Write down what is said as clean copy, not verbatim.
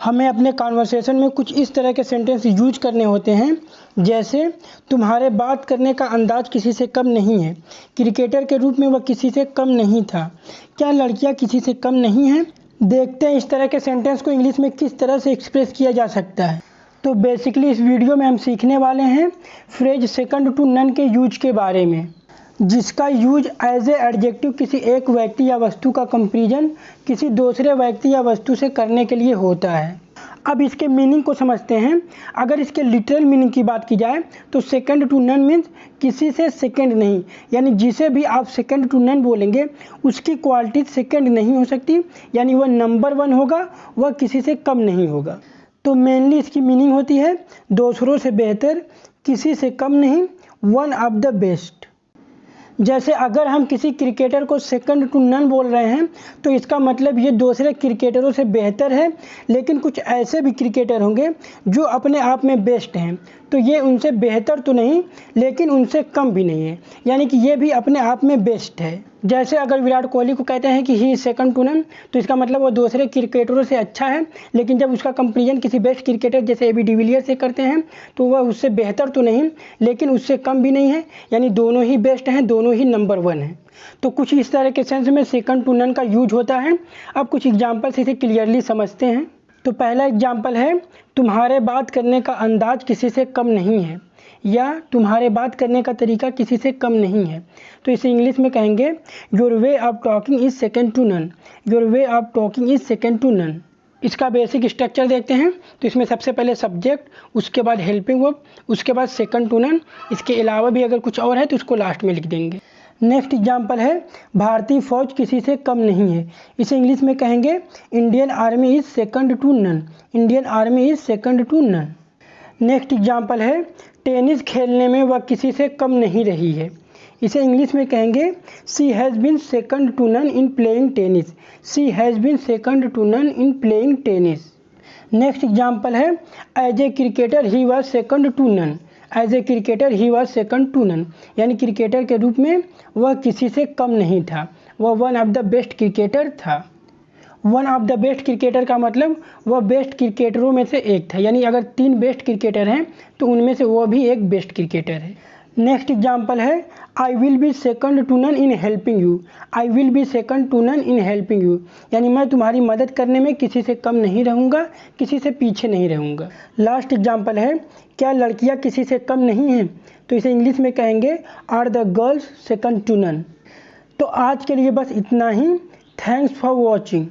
हमें अपने कॉन्वर्सेशन में कुछ इस तरह के सेंटेंस यूज करने होते हैं, जैसे तुम्हारे बात करने का अंदाज किसी से कम नहीं है, क्रिकेटर के रूप में वह किसी से कम नहीं था, क्या लड़कियां किसी से कम नहीं हैं। देखते हैं इस तरह के सेंटेंस को इंग्लिश में किस तरह से एक्सप्रेस किया जा सकता है। तो बेसिकली इस वीडियो में हम सीखने वाले हैं फ्रेज सेकंड टू नन के यूज के बारे में, जिसका यूज एज ए एडजेक्टिव किसी एक व्यक्ति या वस्तु का कंपैरिजन किसी दूसरे व्यक्ति या वस्तु से करने के लिए होता है। अब इसके मीनिंग को समझते हैं। अगर इसके लिटरल मीनिंग की बात की जाए तो सेकंड टू नन मीन्स किसी से सेकंड नहीं, यानी जिसे भी आप सेकंड टू नन बोलेंगे उसकी क्वालिटी सेकंड नहीं हो सकती, यानी वह नंबर 1 होगा, वह किसी से कम नहीं होगा। तो मेनली इसकी मीनिंग होती है दूसरों से बेहतर, किसी से कम नहीं, वन ऑफ द बेस्ट। जैसे अगर हम किसी क्रिकेटर को सेकंड टू नन बोल रहे हैं तो इसका मतलब ये दूसरे क्रिकेटरों से बेहतर है, लेकिन कुछ ऐसे भी क्रिकेटर होंगे जो अपने आप में बेस्ट हैं, तो ये उनसे बेहतर तो नहीं लेकिन उनसे कम भी नहीं है, यानी कि ये भी अपने आप में बेस्ट है। जैसे अगर विराट कोहली को कहते हैं कि ही सेकंड टू नन, तो इसका मतलब वो दूसरे क्रिकेटरों से अच्छा है, लेकिन जब उसका कंपैरिजन किसी बेस्ट क्रिकेटर जैसे एबी डिविलियर्स से करते हैं तो वह उससे बेहतर तो नहीं लेकिन उससे कम भी नहीं है, यानी दोनों ही बेस्ट हैं, दोनों ही नंबर 1 हैं। तो कुछ इस तरह के सेंस में सेकंड टू नन का यूज होता है। अब कुछ एग्जाम्पल से इसे क्लियरली समझते हैं। तो पहला एग्जाम्पल है तुम्हारे बात करने का अंदाज किसी से कम नहीं है, या तुम्हारे बात करने का तरीका किसी से कम नहीं है। तो इसे इंग्लिश में कहेंगे your way of talking is second to none, your way of talking is second to none. इसका बेसिक स्ट्रक्चर देखते हैं। तो इसमें सबसे पहले सब्जेक्ट, उसके बाद हेल्पिंग वर्ब, उसके बाद सेकंड टू नन, इसके अलावा भी अगर कुछ और है तो उसको लास्ट में लिख देंगे। नेक्स्ट एग्जाम्पल है भारतीय फौज किसी से कम नहीं है। इसे इंग्लिश में कहेंगे Indian army is second to none, Indian army is second to none. Next example है टेनिस खेलने में वह किसी से कम नहीं रही है। इसे इंग्लिश में कहेंगे she has been second to none in playing tennis, she has been second to none in playing tennis. Next example है as a cricketer he was second to none, as a cricketer he was second to none, यानी cricketer के रूप में वह किसी से कम नहीं था, वह one of the best cricketer था। One of the best cricketer का मतलब वह बेस्ट क्रिकेटरों में से एक था, यानी अगर 3 बेस्ट क्रिकेटर हैं तो उनमें से वह भी एक बेस्ट क्रिकेटर है। नेक्स्ट एग्जाम्पल है I will be second to none in helping you, I will be second to none in helping you, यानी मैं तुम्हारी मदद करने में किसी से कम नहीं रहूँगा, किसी से पीछे नहीं रहूँगा। लास्ट एग्जाम्पल है क्या लड़कियाँ किसी से कम नहीं हैं। तो इसे इंग्लिश में कहेंगे are the girls second to none. तो आज के लिए बस इतना ही। Thanks for watching.